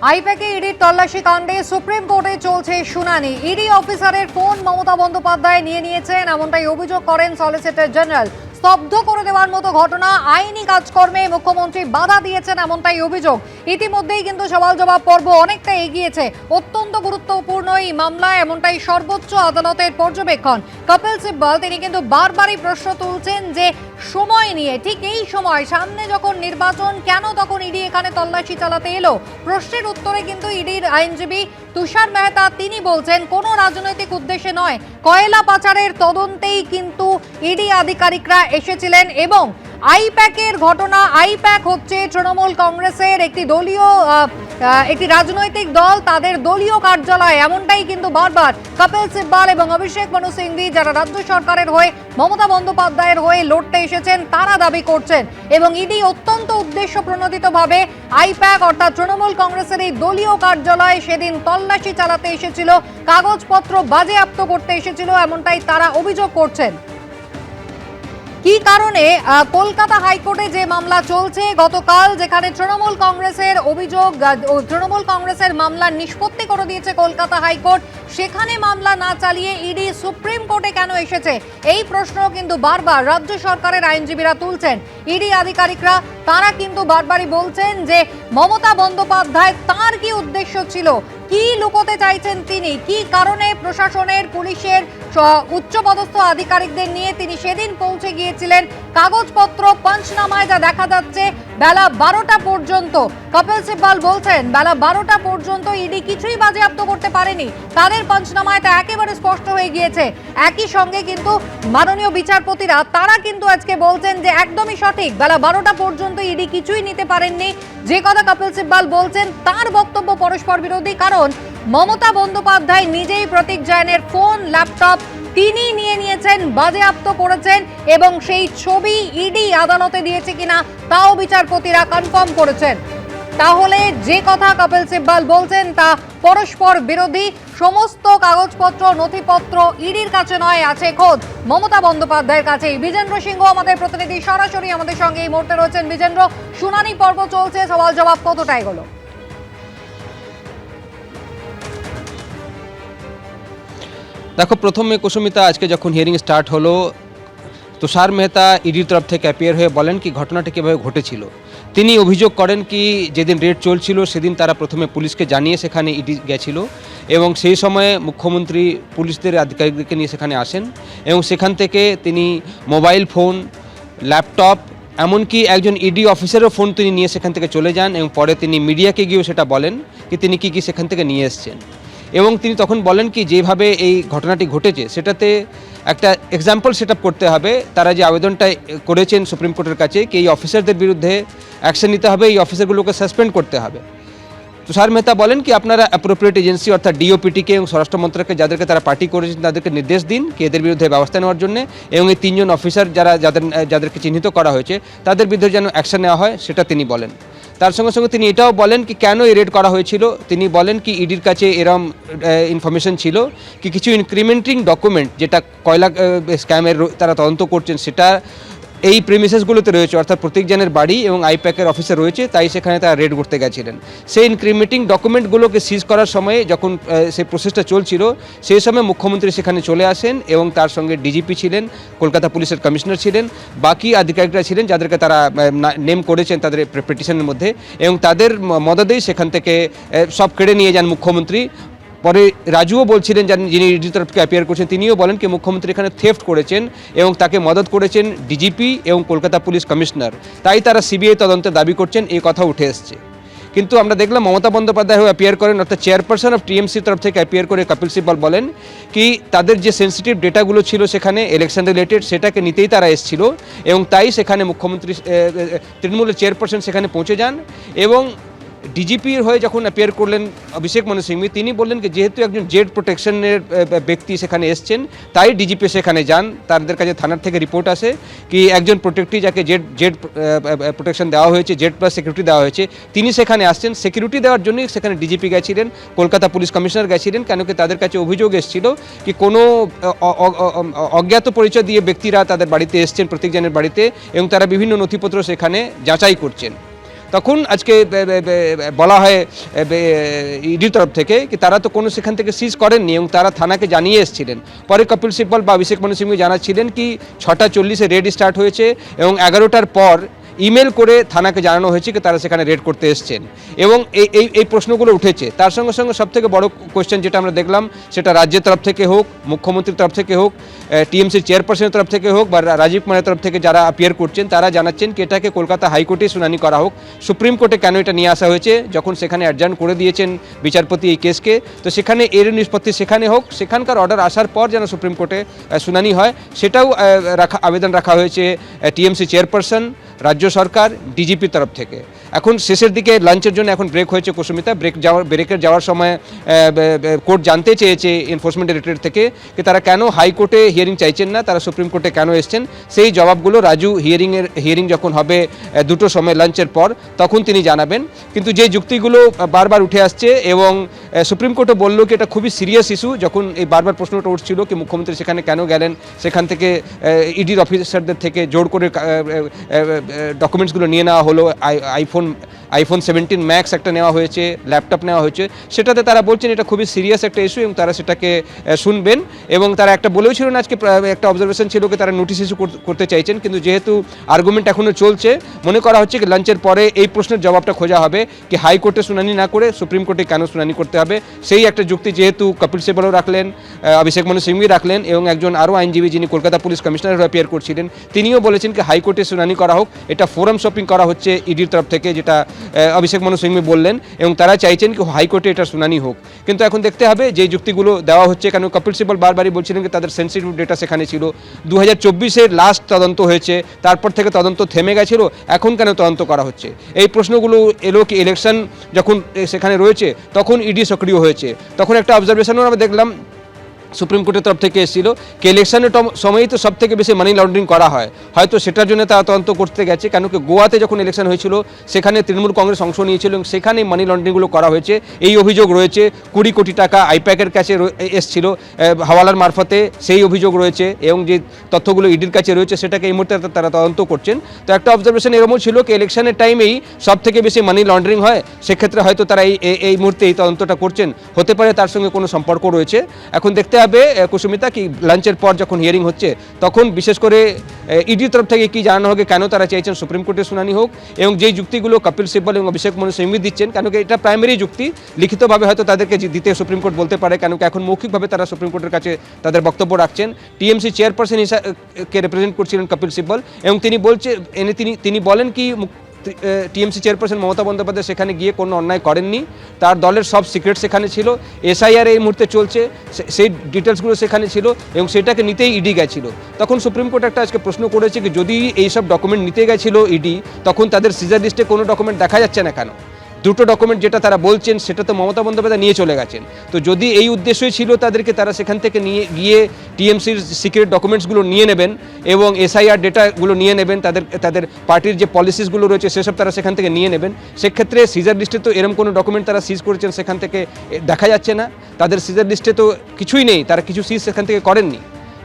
আইপ্যাকে ইডির তল্লাশি কাণ্ডে সুপ্রিম কোর্টে চলছে শুনানি। ইডি অফিসারের ফোন মমতা বন্দ্যোপাধ্যায় নিয়েছেন, এমনটাই অভিযোগ করেন সলিসিটর জেনারেল। স্তব্ধ করে দেওয়ার মতো ঘটনা, আইনি কাজকর্মে মুখ্যমন্ত্রী বাধা দিয়েছেন, এমনটাই অভিযোগ। ইতিমধ্যেই কিন্তু সওয়াল জবাব পর্ব অনেকটা এগিয়েছে। অত্যন্ত গুরুত্বপূর্ণ এই মামলা, এমনটাই সর্বোচ্চ আদালতের পর্যবেক্ষণ। কপিল সিব্বল তিনি কিন্তু বারবারই প্রশ্ন তুলছেন যে সময় নিয়ে, ঠিক এই সময় সামনে যখন নির্বাচন, কেন তখন ইডি এখানে তল্লাশি চালাতে এলো? প্রশ্নের উত্তরে কিন্তু ইডির আইনজীবী তুষার মেহতা তিনি বলছেন কোনো রাজনৈতিক উদ্দেশ্যে নয়, কয়লা পাচারের তদন্তেই কিন্তু ইডি আধিকারিকরা এসেছিলেন। এবং আইপ্যাকের ঘটনা, আইপ্যাক হচ্ছে তৃণমূল কংগ্রেসের একটি রাজনৈতিক দল, তাদের দলীয় কার্যালয়, এমনটাই কিন্তু বারবার কপিল সিব্বল এবং অভিষেক মনু সিংভি যারা রাজ্য সরকারের হয়ে মমতা বন্দ্যোপাধ্যায়ের হয়ে লড়তে এসেছেন তারা দাবি করছেন। এবং ইডি অত্যন্ত উদ্দেশ্য প্রণোদিতভাবে আইপ্যাক অর্থাৎ তৃণমূল কংগ্রেসের এই দলীয় কার্যালয়ে সেদিন তল্লাশি চালাতে এসেছিল, কাগজপত্র বাজেয়াপ্ত করতে এসেছিল, এমনটাই তারা অভিযোগ করছেন। কি কারণে কলকাতা হাইকোর্টে যে মামলা চলছে গতকাল, যেখানে তৃণমূল কংগ্রেসের অভিযোগ, তৃণমূল কংগ্রেসের মামলা নিষ্পত্তি করে দিয়েছে কলকাতা হাইকোর্ট, সেখানে মামলা না চালিয়ে ইডি সুপ্রিম কোর্টে কেন এসেছে, এই প্রশ্ন কিন্তু বারবার রাজ্য সরকারের আইনজীবীরা তুলছেন। ইডি আধিকারিকরা তারা কিন্তু বারবারই বলছেন যে মমতা বন্দ্যোপাধ্যায় তার কি উদ্দেশ্য ছিল, কি লুকোতে চাইছেন তিনি, কি কারণে প্রশাসনের পুলিশের উচ্চপদস্থ আধিকারিকদের নিয়ে তিনি সেদিন পৌঁছে গিয়েছিলেন। কাগজপত্র পঞ্চনামায় যা দেখা যাচ্ছে বেলা 12টা পর্যন্ত, কপিল সিব্বল বলছেন বেলা 12টা পর্যন্ত ইডি কিছুই বাজেয়াপ্ত করতে পারেনি, তাদের পঞ্চনামায় তা একেবারে স্পষ্ট হয়ে গিয়েছে। একই সঙ্গে কিন্তু মাননীয় বিচারপতিরা তারা কিন্তু আজকে বলছেন যে একদমই সঠিক, বেলা 12টা পর্যন্ত ইডি কিছুই নিতে পারেননি। যে কথা কপিল সিব্বল বলছেন তার বক্তব্য পরস্পর বিরোধী, কারণ মমতা বন্দ্যোপাধ্যায় নিজেই প্রতীক জৈনের ফোন, ল্যাপটপ তিনি নিয়েছেন, বাজেয়াপ্ত করেছেন এবং সেই ছবি ইডি আদালতে দিয়েছে কিনা তাও বিচারপতিরা কনফার্ম করেছেন। তাহলে যে কথা কপিল সিব্বল বলছেন তা পরস্পর বিরোধী। সমস্ত কাগজপত্র, নথিপত্র ইডির কাছে নয়, আছে খোদ মমতা বন্দ্যোপাধ্যায়ের কাছেই। বিজেন্দ্র সিংহ আমাদের প্রতিনিধি সরাসরি আমাদের সঙ্গে এই মুহূর্তে রয়েছেন। বিজেন্দ্র, শুনানি পর্ব চলছে, সওয়াল জবাব কতটা এগোলো? দেখো, প্রথমে কুসুমিতা, আজকে যখন হিয়ারিং স্টার্ট হলো, তুষার মেহতা ইডির তরফ থেকে অ্যাপিয়ার হয়ে বলেন কি ঘটনাটা কীভাবে ঘটেছিল। তিনি অভিযোগ করেন কি যেদিন রেড চলছিল সেদিন তারা প্রথমে পুলিশকে জানিয়ে সেখানে ইডি গেছিল এবং সেই সময়ে মুখ্যমন্ত্রী পুলিশদের আধিকারিকদেরকে নিয়ে সেখানে আসেন এবং সেখান থেকে তিনি মোবাইল ফোন, ল্যাপটপ, এমনকি একজন ইডি অফিসারও ফোন তিনি নিয়ে সেখান থেকে চলে যান এবং পরে তিনি মিডিয়াকে গিয়েও সেটা বলেন কি তিনি কী সেখান থেকে নিয়ে এসছেন। এবং তিনি তখন বলেন কি যেভাবে এই ঘটনাটি ঘটেছে সেটাতে একটা এক্সাম্পল সেট আপ করতে হবে। তারা যে আবেদনটা করেছেন সুপ্রিম কোর্টের কাছে কি এই অফিসারদের বিরুদ্ধে অ্যাকশন নিতে হবে, এই অফিসারগুলোকে সাসপেন্ড করতে হবে। তুষার মেহতা বলেন কি আপনারা অ্যাপ্রোপ্রিয়েট এজেন্সি অর্থাৎ ডিওপিটিকে এবং স্বরাষ্ট্র মন্ত্রকে যাদেরকে তারা পার্টি করেছেন তাদেরকে নির্দেশ দিন কি এদের বিরুদ্ধে ব্যবস্থা নেওয়ার জন্য এবং এই 3জন অফিসার যাদেরকে চিহ্নিত করা হয়েছে তাদের বিরুদ্ধে যেন অ্যাকশন নেওয়া হয় সেটা তিনি বলেন। তার সঙ্গে সঙ্গে তিনি এটাও বলেন কি কেন এই রেড করা হয়েছিল। তিনি বলেন কি ইডির কাছে এরম ইনফরমেশন ছিল কি কিছু ইনক্রিমেন্টিং ডকুমেন্ট যেটা কয়লা স্ক্যামের তারা তদন্ত করছেন সেটা এই প্রিমিসেসগুলোতে রয়েছে, অর্থাৎ প্রতীক জৈনের বাড়ি এবং আইপ্যাকের অফিসে রয়েছে, তাই সেখানে তারা রেড করতে গেছিলেন। সেই ইনক্রিমেন্টিং ডকুমেন্টগুলোকে সিজ করার সময় যখন সেই প্রসেসটা চলছিল সেই সময় মুখ্যমন্ত্রী সেখানে চলে আসেন এবং তার সঙ্গে ডিজিপি ছিলেন, কলকাতা পুলিশের কমিশনার ছিলেন, বাকি আধিকারিকরা ছিলেন যাদেরকে তারা নেম করেছেন তাদের পিটিশনের মধ্যে এবং তাদের মদদেই সেখান থেকে সব কেড়ে নিয়ে যান মুখ্যমন্ত্রী। পরে রাজুও বলছিলেন যিনি ইডি তরফকে অ্যাপিয়ার করছেন তিনিও বলেন কি মুখ্যমন্ত্রী এখানে থেফট করেছেন এবং তাকে মদত করেছেন ডিজিপি এবং কলকাতা পুলিশ কমিশনার, তাই তারা সিবিআই তদন্তের দাবি করছেন, এই কথা উঠে এসছে। কিন্তু আমরা দেখলাম মমতা বন্দ্যোপাধ্যায় অ্যাপিয়ার করেন অর্থাৎ চেয়ারপারসন অফ টিএমসির তরফ থেকে অ্যাপিয়ার করে কপিল সিব্বল বলেন কি তাদের যে সেন্সিটিভ ডেটাগুলো ছিল সেখানে ইলেকশন রিলেটেড সেটাকে নিতেই তারা এসেছিল এবং তাই সেখানে মুখ্যমন্ত্রী তৃণমূলের চেয়ারপারসন সেখানে পৌঁছে যান এবং ডিজিপির হয়ে যখন অ্যাপিয়ার করলেন অভিষেক মনু সিংভি তিনি বললেন কি যেহেতু একজন জেড প্রোটেকশনের ব্যক্তি সেখানে এসছেন তাই ডিজিপি সেখানে যান। তাদের কাছে থানার থেকে রিপোর্ট আসে কি একজন প্রোটেক্টি যাকে জেড প্রোটেকশন দেওয়া হয়েছে, জেড প্লাস সিকিউরিটি দেওয়া হয়েছে, তিনি সেখানে আসছেন। সিকিউরিটি দেওয়ার জন্যই সেখানে ডিজিপি গেছিলেন, কলকাতা পুলিশ কমিশনার গেছিলেন, কেন কি তাদের কাছে অভিযোগ এসেছিল কি কোনো অজ্ঞাত পরিচয় দিয়ে ব্যক্তিরা তাদের বাড়িতে এসছেন প্রতীক জৈনের বাড়িতে এবং তারা বিভিন্ন নথিপত্র সেখানে যাচাই করছেন। তখন আজকে বলা হয় ইডির তরফ থেকে কি তারা তো কোনো সেখান থেকে সিজ করেননি এবং তারা থানাকে জানিয়ে এসেছিলেন। পরে কপিল সিব্বল বা অভিষেক মনু সিংভি জানাচ্ছিলেন কি 6:40 রেড স্টার্ট হয়েছে এবং 11টার পর ইমেল করে থানাকে জানানো হয়েছে কি তারা সেখানে রেড করতে এসছেন এবং এই প্রশ্নগুলো উঠেছে। তার সঙ্গে সঙ্গে সবথেকে বড় কোয়েশ্চেন যেটা আমরা দেখলাম সেটা রাজ্যের তরফ থেকে হোক, মুখ্যমন্ত্রীর তরফ থেকে হোক, টিএমসির চেয়ারপারসনের তরফ থেকে হোক বা রাজীব কুমারের তরফ থেকে যারা অ্যাপিয়ার করছেন তারা জানাচ্ছেন কি এটাকে কলকাতা হাইকোর্টে শুনানি করা হোক। সুপ্রিম কোর্টে কেন এটা নিয়ে আসা হয়েছে যখন সেখানে অ্যাডজার্ন করে দিয়েছেন বিচারপতি এই কেসকে, তো সেখানে এর নিষ্পত্তি সেখানে হোক, সেখানকার অর্ডার আসার পর যেন সুপ্রিম কোর্টে শুনানি হয় সেটাও আবেদন রাখা হয়েছে টিএমসি চেয়ারপারসন, রাজ্য সরকার, ডিজিপির তরফ থেকে। এখন শেষের দিকে লাঞ্চের জন্য এখন ব্রেক হয়েছে কুসুমিতা, ব্রেকের যাওয়ার সময় কোর্ট জানতে চেয়েছে এনফোর্সমেন্ট ডাইরেক্টরেট থেকে যে তারা কেন হাইকোর্টে হিয়ারিং চাইছেন না, তারা সুপ্রিম কোর্টে কেন এসছেন। সেই জবাবগুলো রাজু হিয়ারিং যখন হবে 2টোর সময় লাঞ্চের পর তখন তিনি জানাবেন। কিন্তু যে যুক্তিগুলো বারবার উঠে আসছে এবং সুপ্রিম কোর্টও বলল কি এটা খুবই সিরিয়াস ইস্যু, যখন এই বারবার প্রশ্নটা উঠছিল কি মুখ্যমন্ত্রী সেখানে কেন গেলেন, সেখান থেকে ইডির অফিসারদের থেকে জোর করে ডকুমেন্টসগুলো নিয়ে নেওয়া হলো, আইফোন 17 ম্যাক্স একটা নেওয়া হয়েছে, ল্যাপটপ নেওয়া হয়েছে, সেটাতে তারা বলছেন এটা খুবই সিরিয়াস একটা ইস্যু এবং তারা সেটাকে শুনবেন। এবং তারা একটা বলেও ছিল না আজকে একটা অবজারভেশন ছিল কি তারা নোটিশ ইস্যু করতে চাইছেন, কিন্তু যেহেতু আর্গুমেন্ট এখনও চলছে মনে করা হচ্ছে কি লাঞ্চের পরে এই প্রশ্নের জবাবটা খোঁজা হবে কি হাইকোর্টে শুনানি না করে সুপ্রিম কোর্টে কেন শুনানি করতে হবে। সেই একটা যুক্তি যেহেতু কপিল সিব্বলও রাখলেন, অভিষেক মনু সিংভি রাখলেন এবং একজন আরও আইনজীবী যিনি কলকাতা পুলিশ কমিশনার হয়ে অ্যাপিয়ার করছিলেন তিনিও বলেছেন কি হাইকোর্টে শুনানি করা হোক, এটা ফোরাম শপিং করা হচ্ছে ইডির তরফ থেকে, যেটা অভিষেক মনু সিংভি বললেন এবং তারা চাইছেন কি হাইকোর্টে এটা শুনানি হোক। কিন্তু এখন দেখতে হবে যে যুক্তিগুলো দেওয়া হচ্ছে, কেন কপিল সিব্বল বারবারই বলছিলেন কি তাদের সেন্সিটিভ ডেটা সেখানে ছিল, 2024-এর লাস্ট তদন্ত হয়েছে, তারপর থেকে তদন্ত থেমে গেছিল, এখন কেন তদন্ত করা হচ্ছে। এই প্রশ্নগুলো এলো কি ইলেকশন যখন সেখানে রয়েছে তখন ইডি সক্রিয় হয়েছে, তখন একটা অবজারভেশনও আমরা দেখলাম সুপ্রিম কোর্টের তরফ থেকে এসেছিল কি ইলেকশনের সময়ই তো সব থেকে বেশি মানি লন্ডারিং করা হয়, হয়তো সেটার জন্য তারা তদন্ত করতে গেছে। কেন কি গোয়াতে যখন ইলেকশন হয়েছিল সেখানে তৃণমূল কংগ্রেস অংশ নিয়েছিল এবং সেখানে মানি লন্ডারিংগুলো করা হয়েছে, এই অভিযোগ রয়েছে। 20 কোটি টাকা আইপ্যাকের কাছে এসেছিল হাওয়ালার মারফতে, সেই অভিযোগ রয়েছে এবং যে তথ্যগুলো ইডির কাছে রয়েছে সেটাকে এই মুহূর্তে তারা তদন্ত করছেন। তো একটা অবজারভেশন এরকমও ছিল কি ইলেকশনের টাইমেই সব থেকে বেশি মানি লন্ডারিং হয়, সেক্ষেত্রে হয়তো তারা এই মুহূর্তে এই তদন্তটা করছেন, হতে পারে তার সঙ্গে কোনো সম্পর্ক রয়েছে। এখন দেখতে হবে কুসুমিতা কি লাঞ্চের পর যখন হিয়ারিং হচ্ছে তখন বিশেষ করে ইডির তরফ থেকে কি জানানো হবে কেন তারা চাইছেন সুপ্রিম কোর্টে শুনানি হোক এবং যেই যুক্তিগুলো কপিল সিব্বল এবং অভিষেক মনু সিংভি দিচ্ছেন, কেন কি এটা প্রাইমারি যুক্তি, লিখিতভাবে হয়তো তাদেরকে দিতে সুপ্রিম কোর্ট বলতে পারে, কেন কি এখন মৌখিকভাবে তারা সুপ্রিম কোর্টের কাছে তাদের বক্তব্য রাখছেন। টিএমসি চেয়ারপারসন কে রিপ্রেজেন্ট করছিলেন কপিল সিব্বল এবং তিনি বলেন কি টিএমসি চেয়ারপারসন মমতা বন্দ্যোপাধ্যায় সেখানে গিয়ে কোনো অন্যায় করেননি, তার দলের সব সিক্রেট সেখানে ছিল, এসআইআর এই মুহূর্তে চলছে সেই ডিটেলসগুলো সেখানে ছিল এবং সেটাকে নিতেই ইডি গেছিল। তখন সুপ্রিম কোর্ট একটা আজকে প্রশ্ন করেছে কি যদি এইসব ডকুমেন্ট নিতে গেছিল ইডি, তখন তাদের সিজার লিস্টে কোনো ডকুমেন্ট দেখা যাচ্ছে না কেন? 2টো ডকুমেন্ট যেটা তারা বলছেন সেটা তো মমতা বন্দ্যোপাধ্যায় নিয়ে চলে গেছেন। তো যদি এই উদ্দেশ্যই ছিল তাদেরকে, তারা সেখান থেকে নিয়ে গিয়ে টিএমসির সিক্রেট ডকুমেন্টসগুলো নিয়ে নেবেন এবং এসআইআর ডেটাগুলো নিয়ে নেবেন, তাদের পার্টির যে পলিসিসগুলো রয়েছে সেসব তারা সেখান থেকে নিয়ে নেবেন। সেক্ষেত্রে সিজার লিস্টে তো এরকম কোনো ডকুমেন্ট তারা সিজ করেছেন সেখান থেকে দেখা যাচ্ছে না, তাদের সিজার লিস্টে তো কিছুই নেই, তারা কিছু সিজ সেখান থেকে করেননি,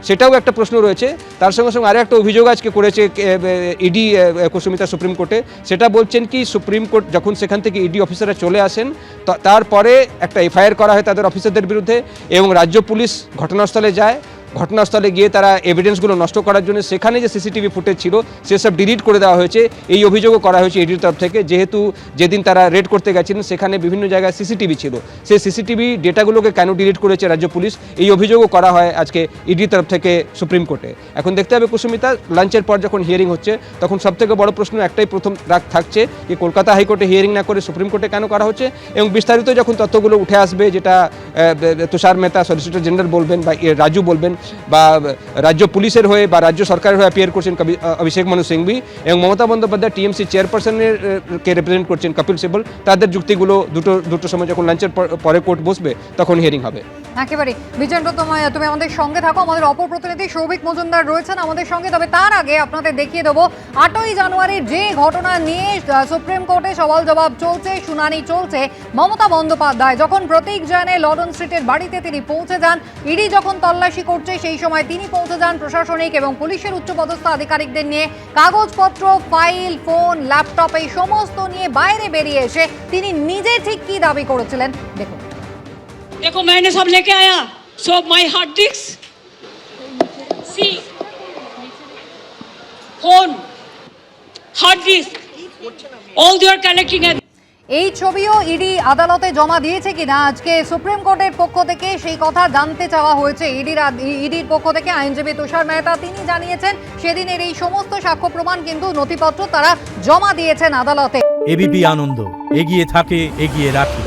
সেটাও একটা প্রশ্ন রয়েছে। তার সঙ্গে সঙ্গে আরও একটা অভিযোগ আজকে করেছে ইডি কুসুমিতা সুপ্রিম কোর্টে, সেটা বলছেন কি সুপ্রিম কোর্ট যখন সেখান থেকে ইডি অফিসাররা চলে আসেন তারপরে একটা এফআইআর করা হয় তাদের অফিসারদের বিরুদ্ধে এবং রাজ্য পুলিশ ঘটনাস্থলে যায়, ঘটনাস্থলে গিয়ে তারা এভিডেন্সগুলো নষ্ট করার জন্য সেখানে যে সিসিটিভি ফুটেজ ছিল সেসব ডিলিট করে দেওয়া হয়েছে, এই অভিযোগও করা হয়েছে ইডির তরফ থেকে। যেহেতু যেদিন তারা রেড করতে গেছিলেন সেখানে বিভিন্ন জায়গায় সিসিটিভি ছিল, সেই সিসিটিভি ডেটাগুলোকে কেন ডিলিট করেছে রাজ্য পুলিশ, এই অভিযোগও করা হয় আজকে ইডির তরফ থেকে সুপ্রিম কোর্টে। এখন দেখতে হবে কুসুমিতা লাঞ্চের পর যখন হিয়ারিং হচ্ছে তখন সবথেকে বড় প্রশ্ন একটাই প্রথম থাকছে যে কলকাতা হাইকোর্টে হিয়ারিং না করে সুপ্রিম কোর্টে কেন করা হচ্ছে এবং বিস্তারিত যখন তথ্যগুলো উঠে আসবে, যেটা তুষার মেহতা সলিসিটর জেনারেল বলবেন বা রাজু বলবেন বা রাজ্য পুলিশের হয়ে বা রাজ্য সরকারের হয়ে অ্যাপিয়ার করছেন অভিষেক মনু সিংভি এবং মমতা বন্দ্যোপাধ্যায় টিএমসি চেয়ারপারসনের কে রিপ্রেজেন্ট করছেন কপিল সিব্বল, তাদের যুক্তিগুলো দুটো সময় যখন লাঞ্চের পরে কোর্ট বসবে তখন হিয়ারিং হবে। একেবারে বিজেন্দ্র, তুমি আমাদের সঙ্গে থাকো, আমাদের অপর প্রতিনিধি সৌভিক মজুমদার রয়েছেন আমাদের সঙ্গে। তবে তার আগে আপনাদের দেখিয়ে দেবো 8ই জানুয়ারির যে ঘটনা নিয়ে সুপ্রিম কোর্টে সওয়াল জবাব চলছে, শুনানি চলছে। মমতা বন্দ্যোপাধ্যায় যখন প্রতীক জৈনে লর্ডন স্ট্রিটের বাড়িতে তিনি পৌঁছে যান, ইডি যখন তল্লাশি করছে ঘটছে সেই সময় তিনি পৌঁছে যান প্রশাসনিক এবং পুলিশের উচ্চপদস্থ আধিকারিকদের নিয়ে কাগজপত্র, ফাইল, ফোন, ল্যাপটপ এই সমস্ত নিয়ে বাইরে বেরিয়ে এসে তিনি নিজে ঠিক কি দাবি করেছিলেন দেখুন। देखो मैंने सब लेके आया, so my hard disk, see, phone, hard disk, all they are collecting at এই ছবিও ইডি আদালতে জমা দিয়েছে কিনা আজকে সুপ্রিম কোর্টের পক্ষ থেকে সেই কথা জানতে চাওয়া হয়েছে। ইডির পক্ষ থেকে আইনজীবী তুষার মেহতা তিনি জানিয়েছেন সেদিনের এই সমস্ত সাক্ষ্য প্রমাণ কিন্তু নথিপত্র তারা জমা দিয়েছেন আদালতে। এবিপি আনন্দ এগিয়ে থাকে, এগিয়ে রাখে।